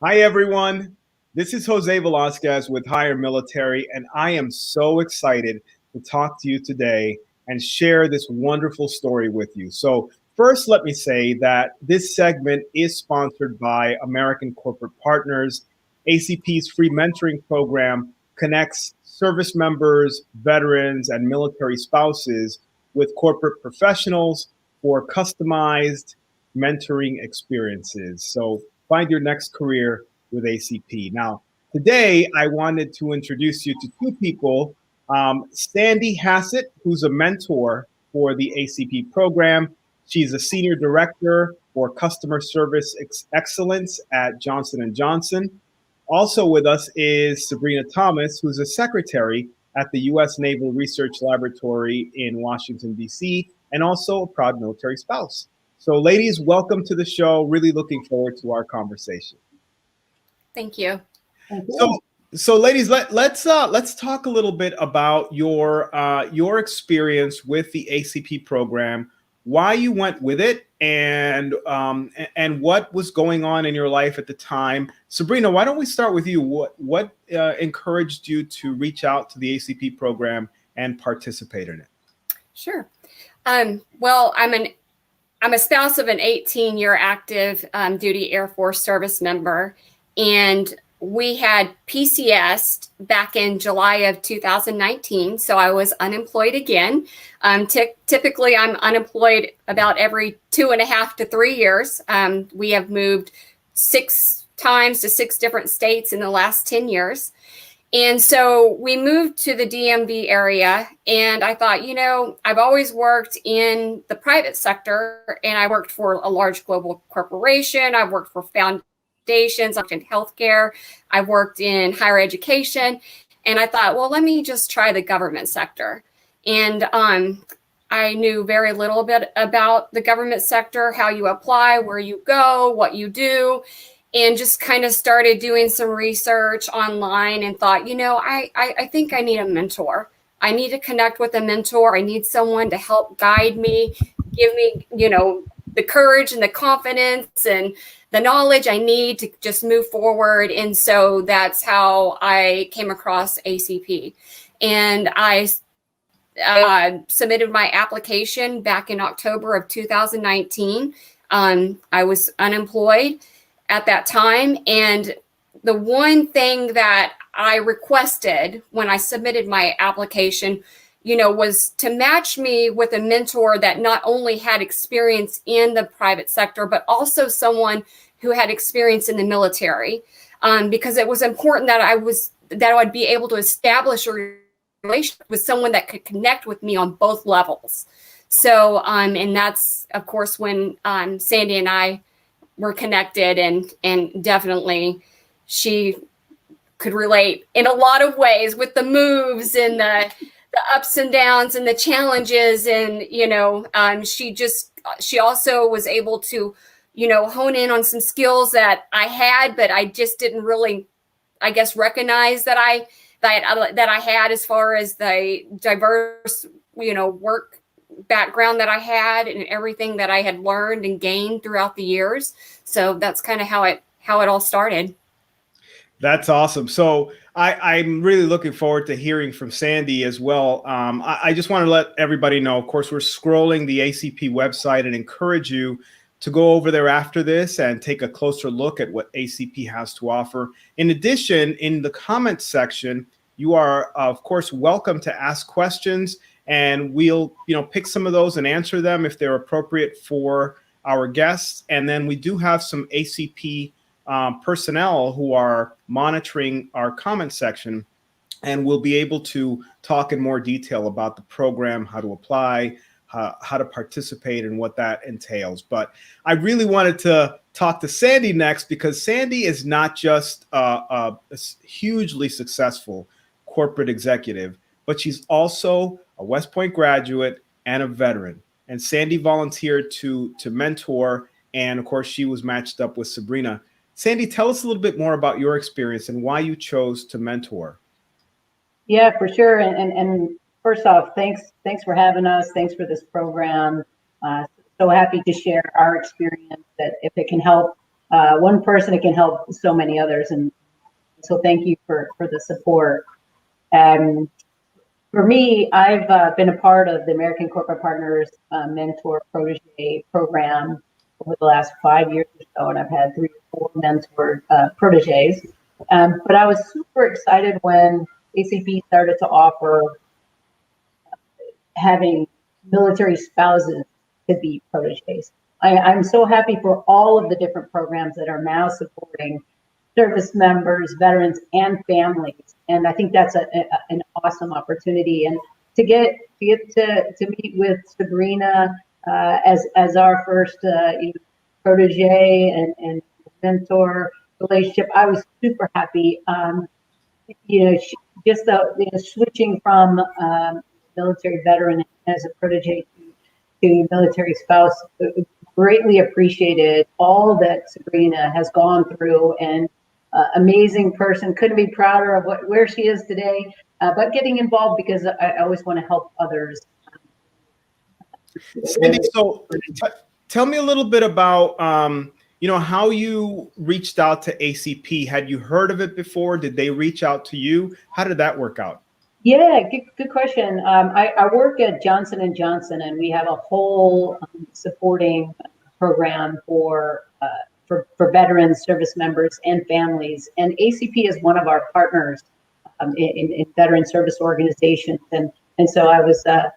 Hi, everyone. This is Jose Velasquez with Higher Military, and I am so excited to talk to you today and share this wonderful story with you. So, first, let me say that this segment is sponsored by American Corporate Partners. ACP's free mentoring program connects service members, veterans, and military spouses with corporate professionals for customized mentoring experiences. So, find your next career with ACP. Now, today I wanted to introduce you to two people. Sandi Hassett, who's a mentor for the ACP program. She's a senior director for customer service excellence at Johnson & Johnson. Also with us is Sabrina Thomas, who's a secretary at the U.S. Naval Research Laboratory in Washington, D.C., and also a proud military spouse. So, ladies, welcome to the show. Really looking forward to our conversation. Thank you. So, ladies, let's talk a little bit about your experience with the ACP program, why you went with it, and what was going on in your life at the time. Sabrina, why don't we start with you? What encouraged you to reach out to the ACP program and participate in it? Sure. Well, I'm a spouse of an 18-year active duty Air Force service member, and we had PCS back in July of 2019, so I was unemployed again. Typically, I'm unemployed about every 2.5 to 3 years. We have moved 6 times to 6 different states in the last 10 years. And so we moved to the DMV area, and I thought, I've always worked in the private sector, and I worked for a large global corporation. I've worked for foundations, I've worked in healthcare, I've worked in higher education. And I thought, well, let me just try the government sector. And I knew very little bit about the government sector, how you apply, where you go, what you do. And just kind of started doing some research online and thought, I think I need a mentor. I need to connect with a mentor. I need someone to help guide me, give me, the courage and the confidence and the knowledge I need to just move forward. And so that's how I came across ACP. And I submitted my application back in October of 2019. I was unemployed at that time. And the one thing that I requested when I submitted my application, was to match me with a mentor that not only had experience in the private sector, but also someone who had experience in the military, because it was important that I would be able to establish a relationship with someone that could connect with me on both levels. So, and that's, of course, when Sandi and I were connected, and definitely she could relate in a lot of ways with the moves and the ups and downs and the challenges. And, she also was able to, hone in on some skills that I had, but I just didn't really, I guess, recognize that I had, as far as the diverse, work background that I had and everything that I had learned and gained throughout the years. So that's kind of how it all started. That's awesome. So I'm really looking forward to hearing from Sandi as well. I just want to let everybody know, of course, we're scrolling the ACP website and encourage you to go over there after this and take a closer look at what ACP has to offer. In addition, in the comments section, you are, of course, welcome to ask questions, and we'll, pick some of those and answer them if they're appropriate for our guests. And then we do have some ACP personnel who are monitoring our comment section, and we'll be able to talk in more detail about the program, how to apply, how to participate, and what that entails. But I really wanted to talk to Sandi next, because Sandi is not just a hugely successful corporate executive, but she's also a West Point graduate and a veteran. And Sandi volunteered to mentor, and of course, she was matched up with Sabrina. Sandi, tell us a little bit more about your experience and why you chose to mentor. Yeah, for sure. And first off, thanks for having us. Thanks for this program. So happy to share our experience, that if it can help one person, it can help so many others. And so thank you for the support. For me, I've been a part of the American Corporate Partners Mentor Protege program over the last 5 years or so, and I've had 3 or 4 mentor proteges. But I was super excited when ACP started to offer having military spouses to be proteges. I'm so happy for all of the different programs that are now supporting service members, veterans, and families. And I think that's an awesome opportunity. And to get to meet with Sabrina as our first protege and mentor relationship, I was super happy. Switching from military veteran as a protege to military spouse, greatly appreciated all that Sabrina has gone through, and amazing person. Couldn't be prouder of where she is today, but getting involved because I always want to help others. Sandi, so tell me a little bit about how you reached out to ACP. Had you heard of it before? Did they reach out to you? How did that work out? Yeah, good question. I work at Johnson & Johnson, and we have a whole supporting program for veterans, service members, and families. And ACP is one of our partners in veteran service organizations. And so I was a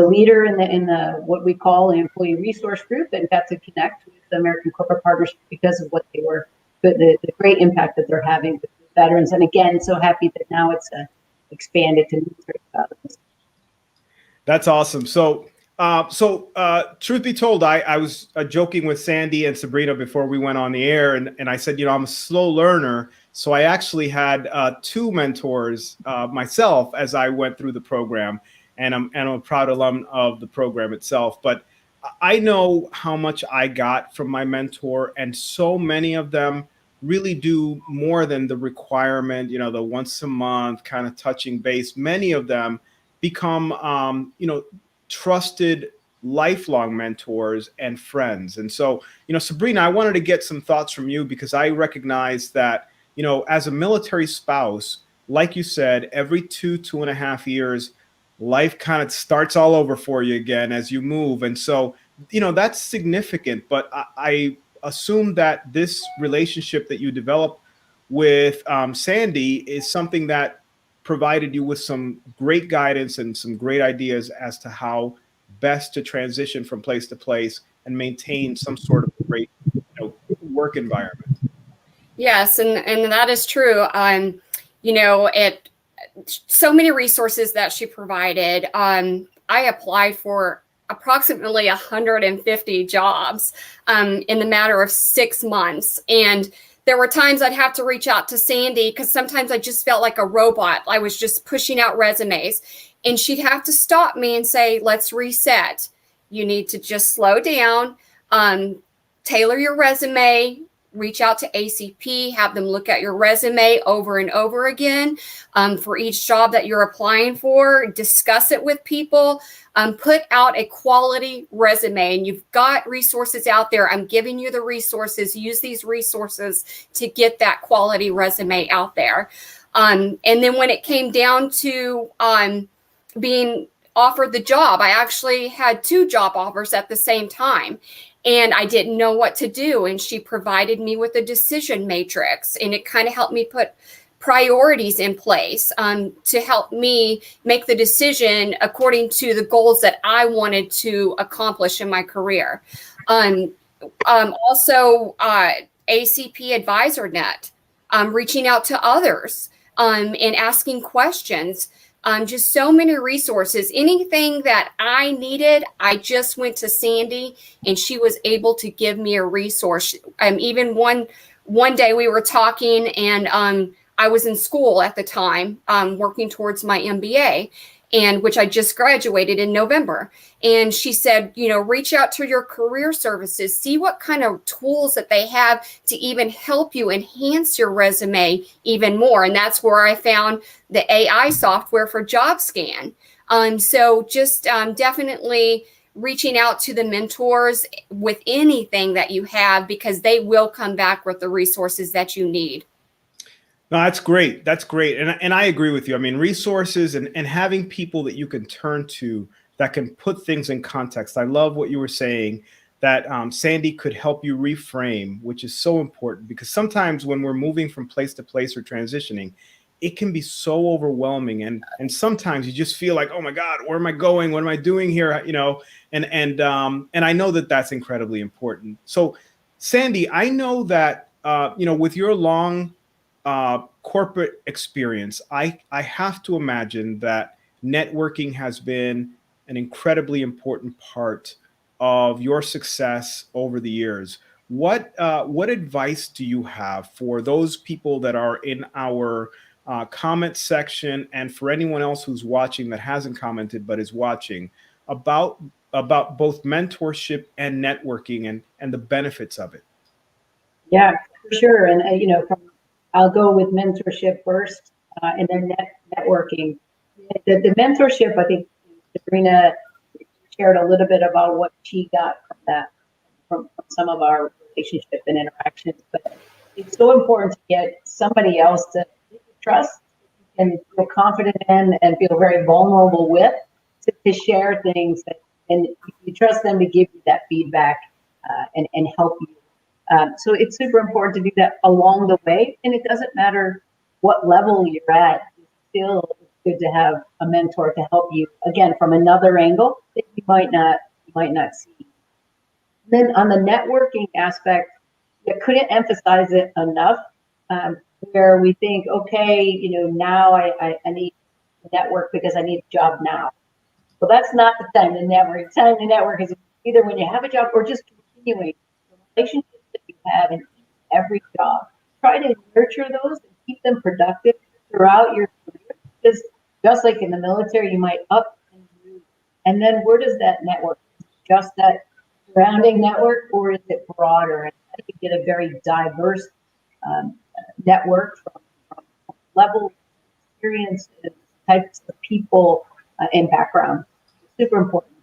leader in the what we call the employee resource group, and got to connect with the American Corporate Partners because of what they were, the great impact that they're having with veterans. And again, so happy that now it's expanded to military spouses. That's awesome. So truth be told, I was joking with Sandi and Sabrina before we went on the air, and I said, I'm a slow learner. So I actually had 2 mentors myself as I went through the program, and I'm a proud alum of the program itself. But I know how much I got from my mentor, and so many of them really do more than the requirement, the once a month kind of touching base. Many of them become, trusted lifelong mentors and friends. And so, Sabrina, I wanted to get some thoughts from you, because I recognize that, as a military spouse, like you said, every 2.5 years, life kind of starts all over for you again as you move. And so, that's significant. But I assume that this relationship that you developed with Sandi is something that provided you with some great guidance and some great ideas as to how best to transition from place to place and maintain some sort of great work environment. Yes, and that is true. So many resources that she provided. I applied for approximately 150 jobs in the matter of 6 months. And there were times I'd have to reach out to Sandi because sometimes I just felt like a robot. I was just pushing out resumes, and she'd have to stop me and say, let's reset. You need to just slow down, tailor your resume, reach out to ACP, have them look at your resume over and over again for each job that you're applying for, discuss it with people, put out a quality resume. And you've got resources out there. I'm giving you the resources. Use these resources to get that quality resume out there. And then when it came down to being offered the job, I actually had 2 job offers at the same time. And I didn't know what to do. And she provided me with a decision matrix. And it kind of helped me put priorities in place to help me make the decision according to the goals that I wanted to accomplish in my career. Also, ACP Advisor Net, reaching out to others and asking questions. Just so many resources. Anything that I needed, I just went to Sandi, and she was able to give me a resource. Even one day we were talking, and I was in school at the time, working towards my MBA, and which I just graduated in November. And she said, reach out to your career services, see what kind of tools that they have to even help you enhance your resume even more. And that's where I found the AI software for JobScan. So just definitely reaching out to the mentors with anything that you have, because they will come back with the resources that you need. No, that's great. That's great. And I agree with you. I mean, resources and having people that you can turn to that can put things in context. I love what you were saying, that Sandi could help you reframe, which is so important, because sometimes when we're moving from place to place or transitioning, it can be so overwhelming. And sometimes you just feel like, oh my God, where am I going? What am I doing here? You know, and I know that that's incredibly important. So Sandi, I know that, you know, with your long corporate experience, I have to imagine that networking has been an incredibly important part of your success over the years. What advice do you have for those people that are in our comment section, and for anyone else who's watching that hasn't commented but is watching, about both mentorship and networking and the benefits of it? Yeah, for sure. And, you know, I'll go with mentorship first, and then networking. The mentorship, I think Sabrina shared a little bit about what she got from that, from some of our relationship and interactions. But it's so important to get somebody else to trust and feel confident in and feel very vulnerable with, to share things and you trust them to give you that feedback and help you. So it's super important to do that along the way, and it doesn't matter what level you're at. It's still good to have a mentor to help you, again, from another angle that you might not see. Then on the networking aspect, I couldn't emphasize it enough. Where we think, okay, you know, now I need to network because I need a job now. Well, that's not the time to network. The time to network is either when you have a job or just continuing the relationships that you have in every job. Try to nurture those and keep them productive throughout your career. Because just like in the military, you might up and move. And then where does that network? Just that surrounding network, or is it broader? And I think you get a very diverse network from level, experiences, types of people, and background. Super important.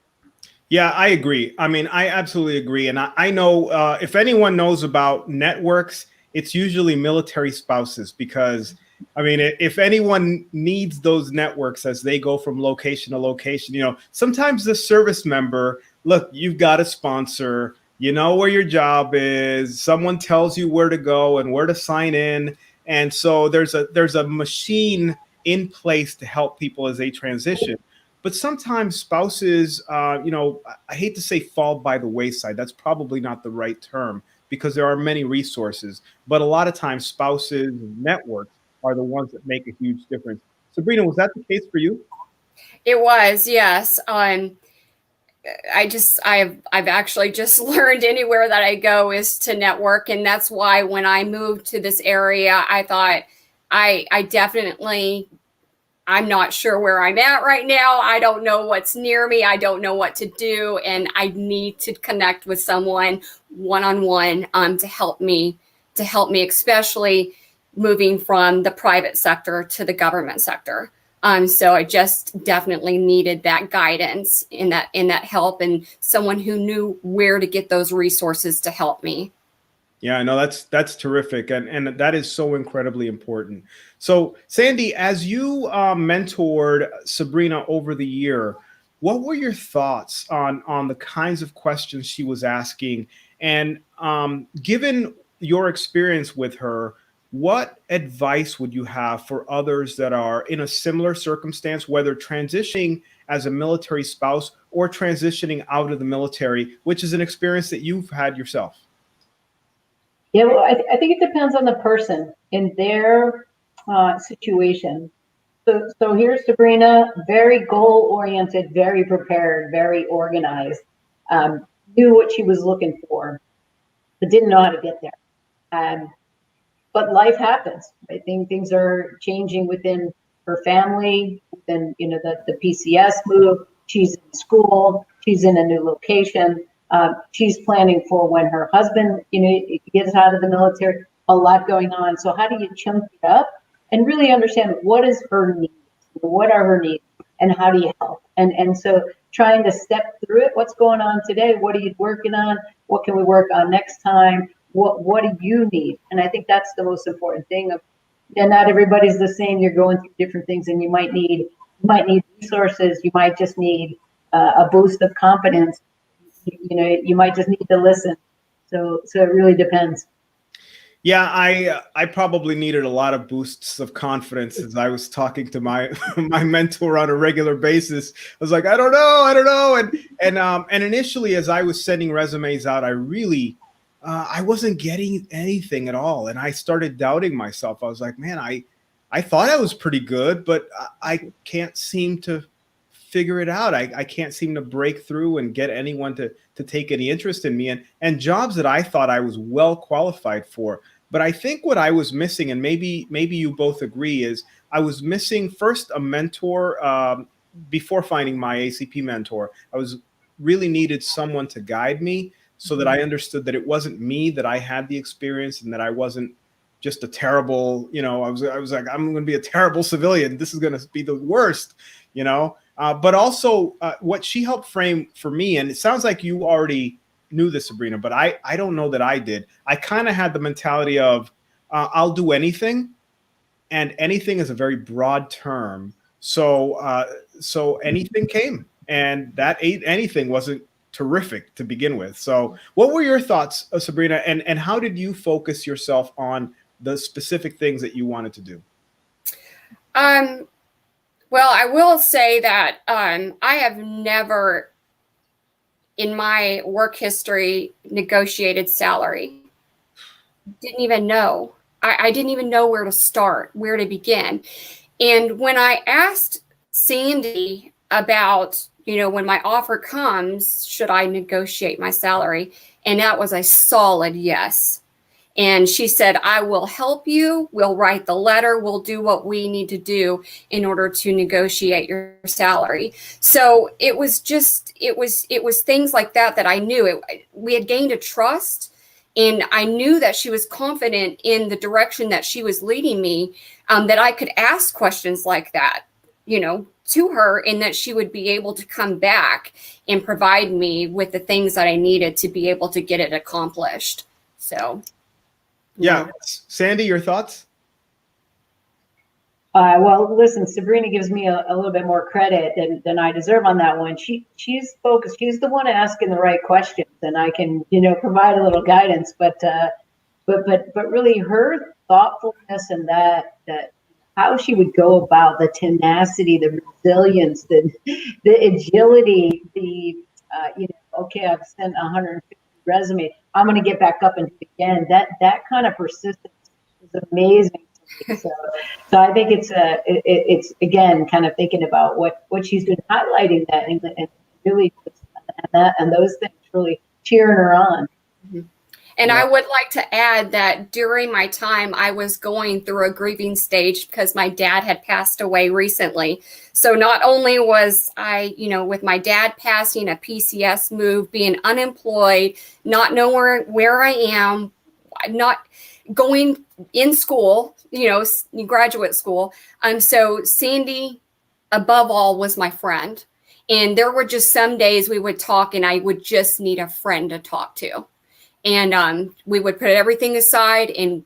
Yeah, I agree. I mean, I absolutely agree. And I know if anyone knows about networks, it's usually military spouses, because, I mean, if anyone needs those networks as they go from location to location, you know, sometimes the service member, look, you've got a sponsor, you know where your job is, someone tells you where to go and where to sign in. And so there's a machine in place to help people as they transition. But sometimes spouses, you know, I hate to say fall by the wayside. That's probably not the right term, because there are many resources. But a lot of times spouses and networks are the ones that make a huge difference. Sabrina, was that the case for you? It was, yes. I've actually just learned anywhere that I go is to network. And that's why when I moved to this area, I thought I definitely, I'm not sure where I'm at right now. I don't know what's near me. I don't know what to do. And I need to connect with someone one-on-one to help me, especially moving from the private sector to the government sector. So I just definitely needed that guidance in that help, and someone who knew where to get those resources to help me. Yeah, no, that's terrific, and that is so incredibly important. So, Sandi, as you mentored Sabrina over the year, what were your thoughts on the kinds of questions she was asking? And given your experience with her, what advice would you have for others that are in a similar circumstance, whether transitioning as a military spouse or transitioning out of the military, which is an experience that you've had yourself? Yeah, well, I think it depends on the person in their situation. So here's Sabrina, very goal-oriented, very prepared, very organized, knew what she was looking for, but didn't know how to get there. But life happens. I think things are changing within her family, within, you know, the PCS move. She's in school. She's in a new location. She's planning for when her husband, you know, gets out of the military. A lot going on. So how do you chunk it up and really understand what is her needs? What are her needs, and how do you help? And so trying to step through it, what's going on today? What are you working on? What can we work on next time? What do you need? And I think that's the most important thing. And not everybody's the same. You're going through different things, and you might need resources. You might just need a boost of confidence. You might just need to listen. So it really depends. Yeah, I probably needed a lot of boosts of confidence as I was talking to my my mentor on a regular basis. I was like, I don't know, and initially as I was sending resumes out, I really I wasn't getting anything at all, and I started doubting myself. I was like, man, I thought I was pretty good, but I can't seem to figure it out. I can't seem to break through and get anyone to take any interest in me, and jobs that I thought I was well qualified for. But I think what I was missing, and maybe you both agree, is I was missing first a mentor. Before finding my ACP mentor, I was really needed someone to guide me so that I understood that it wasn't me, that I had the experience, and that I wasn't just a terrible, I was like, I'm going to be a terrible civilian. This is going to be the worst, but also what she helped frame for me, and it sounds like you already knew this, Sabrina, but I don't know that I did. I kind of had the mentality of I'll do anything, and anything is a very broad term. So anything came, and that anything wasn't terrific to begin with. So what were your thoughts, Sabrina, and how did you focus yourself on the specific things that you wanted to do? Well, I will say that I have never in my work history negotiated salary. Didn't even know. I didn't even know where to start, where to begin. And when I asked Sandi about, when my offer comes, should I negotiate my salary? And that was a solid yes. And she said, I will help you. We'll write the letter. We'll do what we need to do in order to negotiate your salary. So it was things like that I knew. We had gained a trust, and I knew that she was confident in the direction that she was leading me, that I could ask questions like that, to her, and that she would be able to come back and provide me with the things that I needed to be able to get it accomplished. So. Yeah. Sandi, your thoughts? Well, listen, Sabrina gives me a little bit more credit than I deserve on that one. She's focused. She's the one asking the right questions, and I can, provide a little guidance. But really, her thoughtfulness and that how she would go about the tenacity, the resilience, the agility, okay, I've sent 150 resumes. I'm going to get back up and do it again. That kind of persistence is amazing to me. So I think it's again kind of thinking about what she's been highlighting that and really and those things really cheering her on. Mm-hmm. And yeah. I would like to add that during my time, I was going through a grieving stage because my dad had passed away recently. So not only was I, with my dad passing, a PCS move, being unemployed, not knowing where I am, not going in school, graduate school. So Sandi, above all, was my friend. And there were just some days we would talk and I would just need a friend to talk to. And we would put everything aside and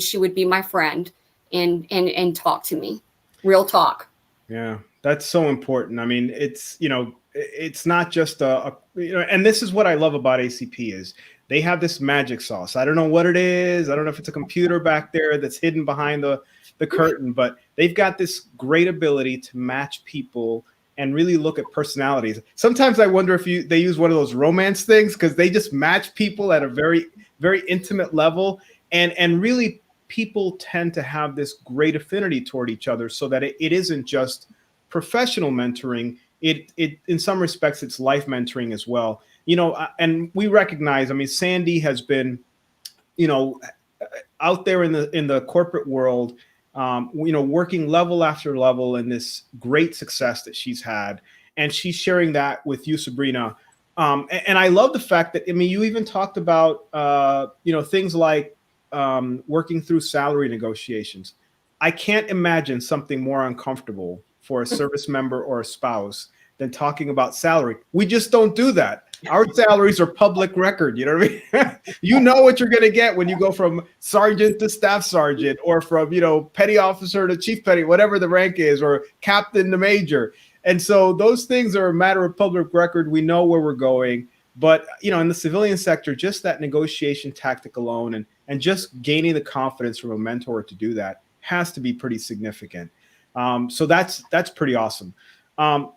she would be my friend and talk to me. Real talk. Yeah, that's so important. I mean, it's not just and this is what I love about ACP is they have this magic sauce. I don't know what it is. I don't know if it's a computer back there that's hidden behind the curtain, but they've got this great ability to match people and really look at personalities. Sometimes I wonder if they use one of those romance things because they just match people at a very, very intimate level. And really people tend to have this great affinity toward each other so that it isn't just professional mentoring. It in some respects, it's life mentoring as well. And we recognize, Sandi has been, out there in the corporate world, working level after level in this great success that she's had. And she's sharing that with you, Sabrina. And I love the fact that, you even talked about, things like working through salary negotiations. I can't imagine something more uncomfortable for a service member or a spouse than talking about salary. We just don't do that. Our salaries are public record. You know what I mean? You know what you're going to get when you go from sergeant to staff sergeant, or from, petty officer to chief petty, whatever the rank is, or captain to major. And so those things are a matter of public record. We know where we're going. But, in the civilian sector, just that negotiation tactic alone and just gaining the confidence from a mentor to do that has to be pretty significant. So that's pretty awesome.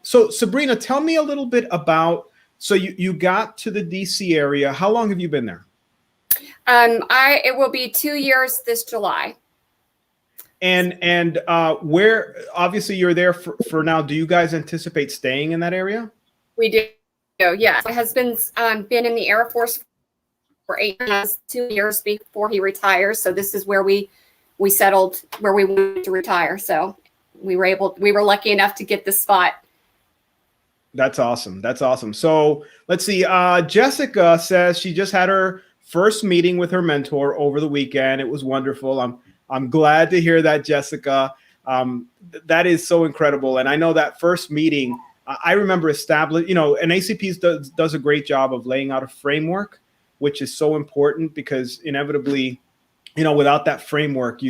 So Sabrina, tell me a little bit about, so you got to the DC area. How long have you been there? It will be 2 years this July. And where, obviously you're there for now. Do you guys anticipate staying in that area? We do. Yeah. My husband's been in the Air Force for 2 years before he retires. So this is where we settled, where we wanted to retire. So we were lucky enough to get this spot. That's awesome. That's awesome. So let's see. Jessica says she just had her first meeting with her mentor over the weekend. It was wonderful. I'm glad to hear that, Jessica. That is so incredible. And I know that first meeting, I remember and ACP does a great job of laying out a framework, which is so important because inevitably, without that framework,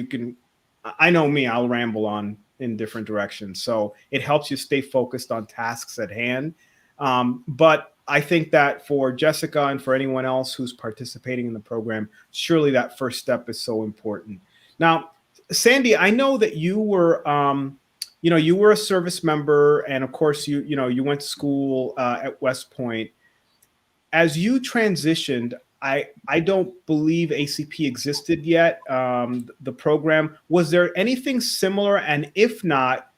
I know me, I'll ramble on in different directions. So it helps you stay focused on tasks at hand. But I think that for Jessica and for anyone else who's participating in the program, surely that first step is so important. Now, Sandi, I know that you were, you were a service member, and of course, you went to school at West Point. As you transitioned, I don't believe ACP existed yet. The program, was there anything similar? And if not,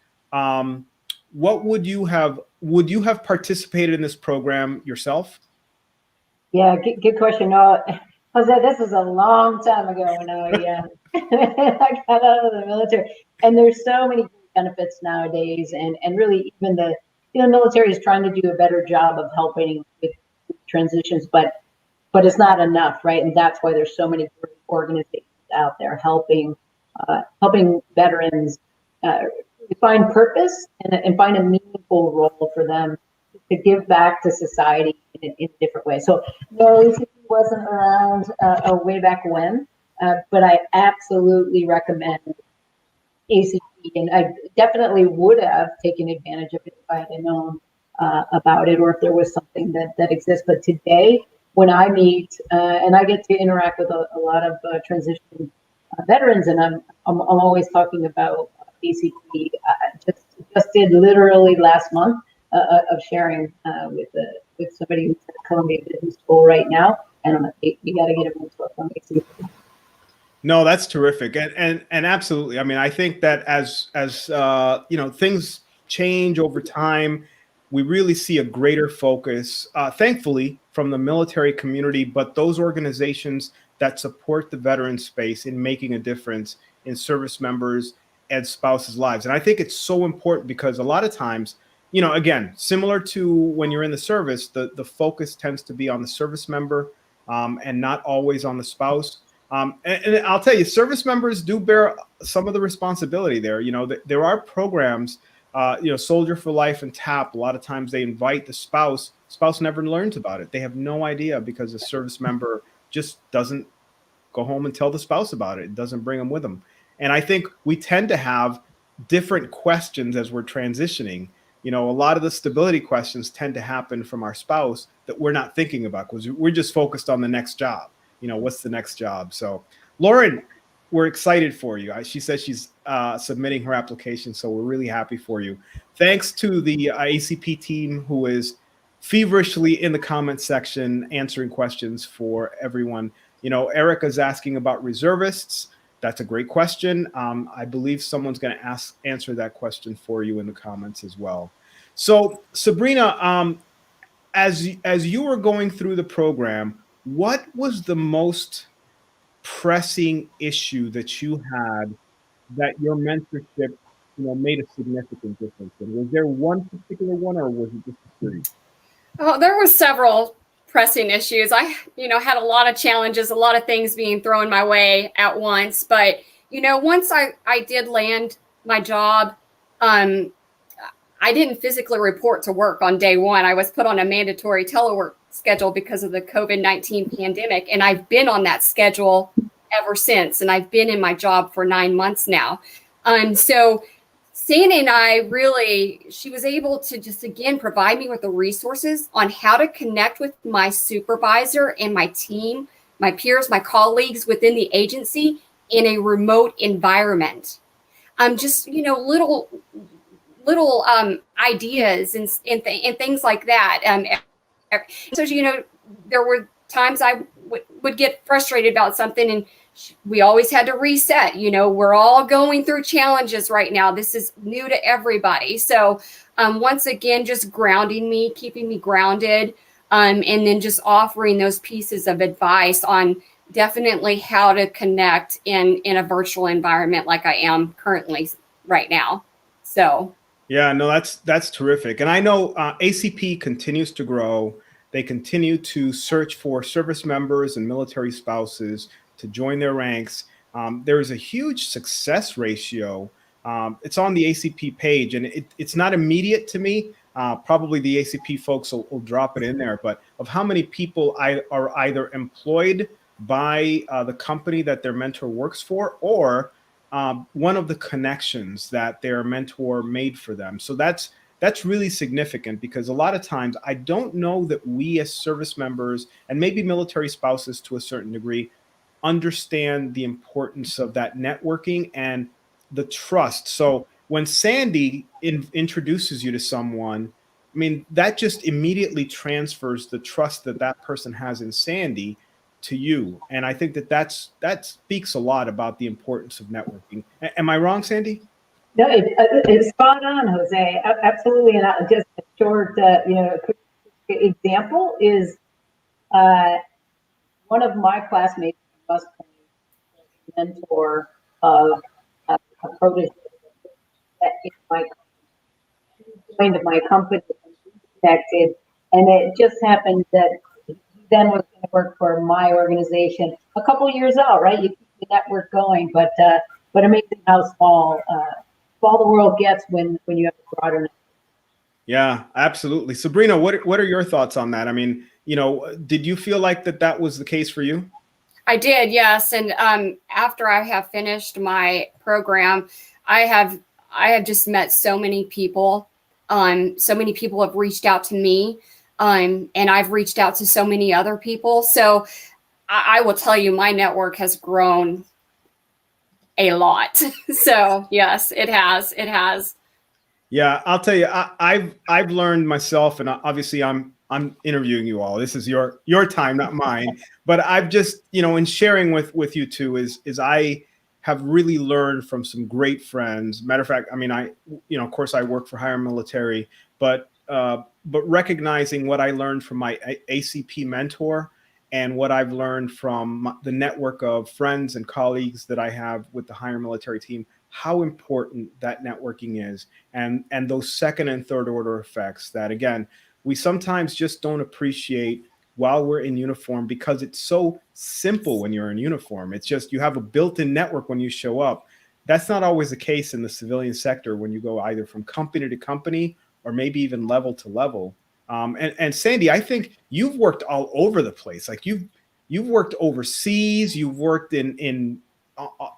what would you have participated in this program yourself? Yeah, good question. No, Jose, this is a long time ago when I got out of the military, and there's so many benefits nowadays, and really even the military is trying to do a better job of helping with transitions, but it's not enough, right? And that's why there's so many organizations out there helping veterans find purpose and find a meaningful role for them to give back to society in a different way. So no, ACP wasn't around way back when, but I absolutely recommend ACP, and I definitely would have taken advantage of it if I had known about it, or if there was something that exists. But today, when I meet and I get to interact with a lot of transition veterans, and I'm always talking about ACP. Just did literally last month of sharing with somebody who's at Columbia Business School right now, and I'm like, hey, you got to get a mentor from ACP. No, that's terrific, and absolutely. I mean, I think that as things change over time, we really see a greater focus, thankfully, from the military community, but those organizations that support the veteran space in making a difference in service members and spouses' lives. And I think it's so important because a lot of times, again, similar to when you're in the service, the focus tends to be on the service member and not always on the spouse. And I'll tell you, service members do bear some of the responsibility there. There are programs, Soldier for Life and TAP. A lot of times they invite the spouse. Spouse never learns about it. They have no idea because the service member just doesn't go home and tell the spouse about it. It doesn't bring them with them. And I think we tend to have different questions as we're transitioning. A lot of the stability questions tend to happen from our spouse that we're not thinking about because we're just focused on the next job. What's the next job? So, Lauren, we're excited for you. She says she's submitting her application, so we're really happy for you. Thanks to the ACP team who is feverishly in the comment section answering questions for everyone. Erica's asking about reservists. That's a great question. I believe someone's going to answer that question for you in the comments as well. So, Sabrina, as you were going through the program, what was the most pressing issue that you had that your mentorship, made a significant difference in? Was there one particular one, or was it just a series? Oh, there were several pressing issues. I, had a lot of challenges, a lot of things being thrown my way at once. But, once I did land my job, I didn't physically report to work on day one. I was put on a mandatory telework schedule because of the COVID-19 pandemic. And I've been on that schedule ever since. And I've been in my job for 9 months now. So Sandy and I really, she was able to just, again, provide me with the resources on how to connect with my supervisor and my team, my peers, my colleagues within the agency in a remote environment. Just, little ideas and things like that. So, there were times I would get frustrated about something, and we always had to reset. We're all going through challenges right now. This is new to everybody. So once again, just grounding me, keeping me grounded, and then just offering those pieces of advice on definitely how to connect in a virtual environment like I am currently right now. So. Yeah, no, that's terrific. And I know ACP continues to grow. They continue to search for service members and military spouses to join their ranks. There is a huge success ratio. It's on the ACP page, and it's not immediate to me. Probably the ACP folks will drop it in there, but of how many people are either employed by the company that their mentor works for, or one of the connections that their mentor made for them. So that's really significant, because a lot of times I don't know that we as service members, and maybe military spouses to a certain degree, understand the importance of that networking and the trust. So when Sandi introduces you to someone, I mean, that just immediately transfers the trust that person has in Sandi to you. And I think that speaks a lot about the importance of networking. Am I wrong, Sandi? No, it's spot on, Jose. Absolutely. And just a short, quick example is one of my classmates in West Point was a mentor of a protege that joined my company, connected, and it just happened that he then was going to work for my organization a couple years out, right? You keep the network going, but amazing how small the world gets when you have a broader network. Yeah, absolutely. Sabrina, what are your thoughts on that? I mean, did you feel like that was the case for you? I did, yes. And after I have finished my program, I have just met so many people. So many people have reached out to me, and I've reached out to so many other people. So I will tell you, my network has grown a lot. So yes, it has. Yeah, I'll tell you, I've learned myself, and obviously I'm interviewing you all. This is your time, not mine. But I've just, in sharing with you two is I have really learned from some great friends. Matter of fact, I mean, of course I work for higher military, but recognizing what I learned from my ACP mentor and what I've learned from the network of friends and colleagues that I have with the higher military team, how important that networking is, and those second and third order effects that, again, we sometimes just don't appreciate while we're in uniform, because it's so simple when you're in uniform. It's just, you have a built-in network when you show up. That's not always the case in the civilian sector when you go either from company to company or maybe even level to level. And Sandi, I think you've worked all over the place. Like you've worked overseas, you've worked in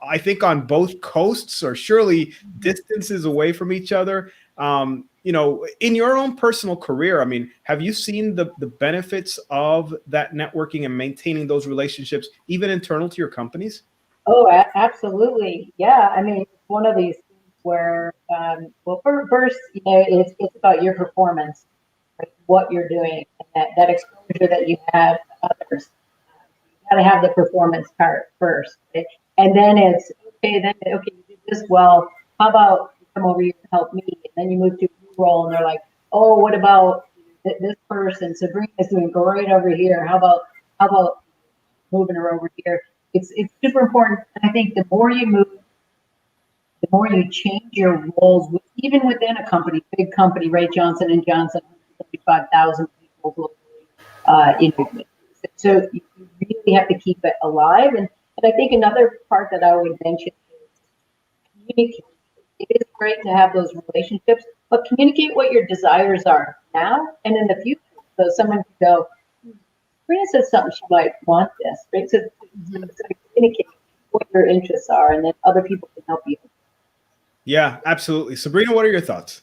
I think on both coasts, or surely distances away from each other. In your own personal career, I mean, have you seen the benefits of that networking and maintaining those relationships, even internal to your companies? Oh, absolutely. Yeah. I mean, it's one of these things where, first, it's about your performance, right? What you're doing, and that exposure that you have to others. You got to have the performance part first, right? And then it's okay, you did this well. How about you come over here and help me? And then you move to a new role, and they're like, oh, what about this person? Sabrina's doing great over here. How about moving her over here? It's super important. I think the more you move, the more you change your roles, even within a company, big company, right? Johnson and Johnson, 75,000 people globally. So you really have to keep it alive. And I think another part that I would mention is communication. it is great to have those relationships, but communicate what your desires are now and in the future. So someone can go, Sabrina says something, she might want this, right? So communicate what your interests are, and then other people can help you. Yeah, absolutely. Sabrina, what are your thoughts?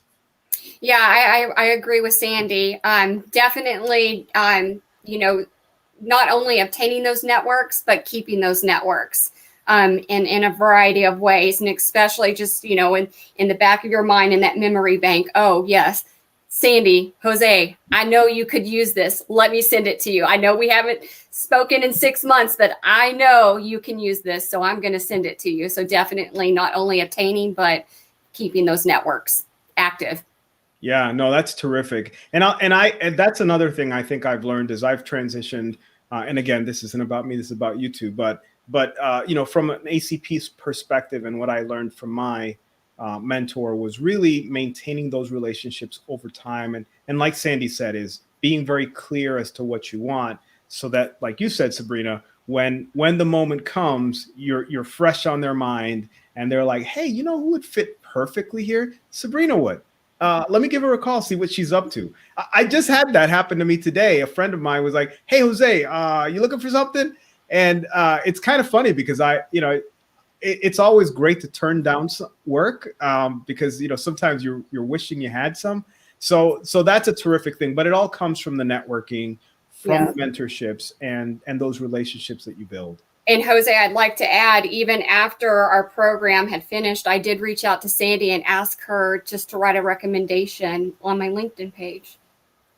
Yeah, I agree with Sandy. Definitely, not only obtaining those networks, but keeping those networks in a variety of ways. And especially just, in the back of your mind, in that memory bank, oh, yes, Sandy, Jose, I know you could use this. Let me send it to you. I know we haven't spoken in 6 months, but I know you can use this. So I'm going to send it to you. So definitely not only obtaining, but keeping those networks active. Yeah, no, that's terrific. And that's another thing I think I've learned as I've transitioned. And again, this isn't about me, this is about you two. But from an ACP's perspective, and what I learned from my mentor was really maintaining those relationships over time. And like Sandy said, is being very clear as to what you want, so that, like you said, Sabrina, when the moment comes, you're fresh on their mind, and they're like, hey, you know who would fit perfectly here? Sabrina would. Let me give her a call, see what she's up to. I just had that happen to me today. A friend of mine was like, hey, Jose, you looking for something? And it's kind of funny because it's always great to turn down some work because, sometimes you're wishing you had some. So that's a terrific thing. But it all comes from the networking, from the mentorships and those relationships that you build. And Jose, I'd like to add, even after our program had finished, I did reach out to Sandy and ask her just to write a recommendation on my LinkedIn page.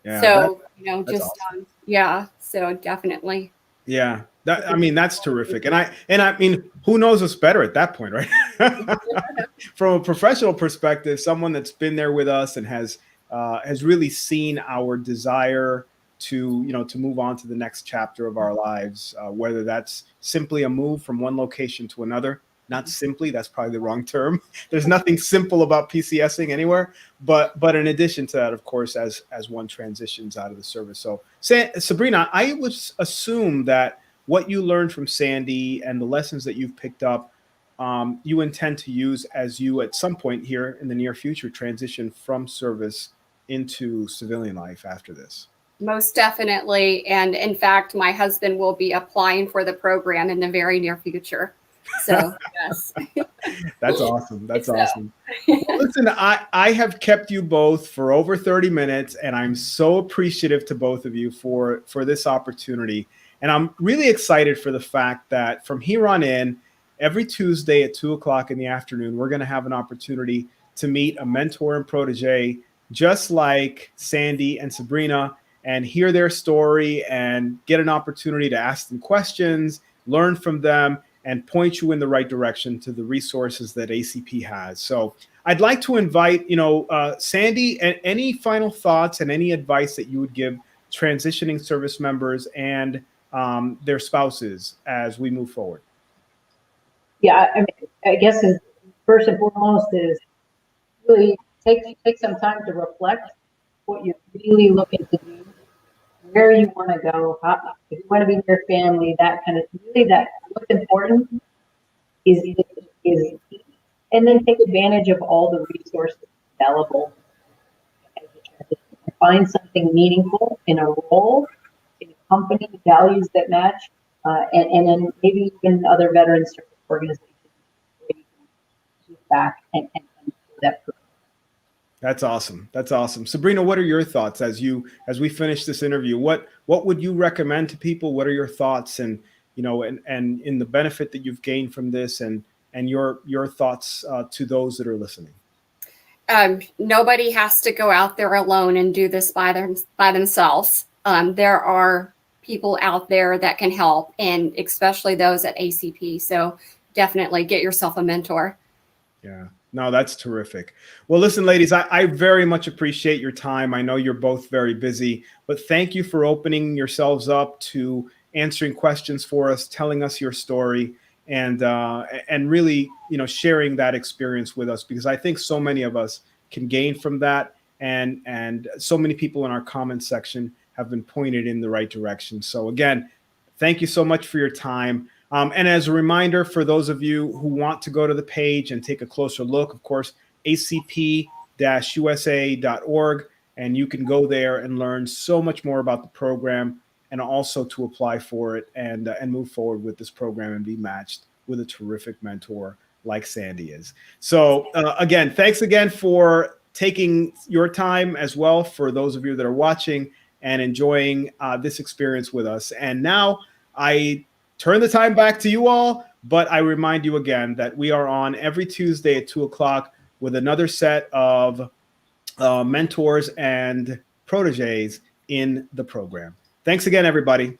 Yeah, so, that's awesome. So definitely. Yeah, that's terrific. And I mean, who knows what's better at that point, right? From a professional perspective, someone that's been there with us and has really seen our desire to move on to the next chapter of our lives, whether that's simply a move from one location to another. Not simply, that's probably the wrong term. There's nothing simple about PCSing anywhere, but in addition to that, of course, as one transitions out of the service. So Sabrina, I would assume that what you learned from Sandy and the lessons that you've picked up, you intend to use as you at some point here in the near future transition from service into civilian life after this. Most definitely. And in fact, my husband will be applying for the program in the very near future. So, yes. That's awesome. That's awesome. Well, listen, I have kept you both for over 30 minutes, and I'm so appreciative to both of you for this opportunity. And I'm really excited for the fact that from here on in, every Tuesday at 2:00 in the afternoon, we're going to have an opportunity to meet a mentor and protege, just like Sandy and Sabrina, and hear their story and get an opportunity to ask them questions, learn from them, and point you in the right direction to the resources that ACP has. So I'd like to invite, Sandy, any final thoughts and any advice that you would give transitioning service members and their spouses as we move forward. Yeah, I guess first and foremost is really take some time to reflect what you're really looking to do, where you want to go, if you want to be with your family, that kind of really what's important is, and then take advantage of all the resources available. Find something meaningful in a role, in a company, values that match, and then maybe even other veteran service organizations where you can give back and that person. That's awesome. That's awesome. Sabrina, what are your thoughts as we finish this interview? What would you recommend to people? What are your thoughts and in the benefit that you've gained from this and your thoughts to those that are listening? Nobody has to go out there alone and do this by themselves. There are people out there that can help, and especially those at ACP. So definitely get yourself a mentor. Yeah. No, that's terrific. Well, listen, ladies, I very much appreciate your time. I know you're both very busy, but thank you for opening yourselves up to answering questions for us, telling us your story, and really, sharing that experience with us, because I think so many of us can gain from that, and so many people in our comment section have been pointed in the right direction. So again, thank you so much for your time. And as a reminder, for those of you who want to go to the page and take a closer look, of course, acp-usa.org, and you can go there and learn so much more about the program, and also to apply for it and move forward with this program and be matched with a terrific mentor like Sandi is. So again, thanks again for taking your time as well, for those of you that are watching and enjoying this experience with us. And now I turn the time back to you all, but I remind you again that we are on every Tuesday at 2 o'clock with another set of mentors and proteges in the program. Thanks again, everybody.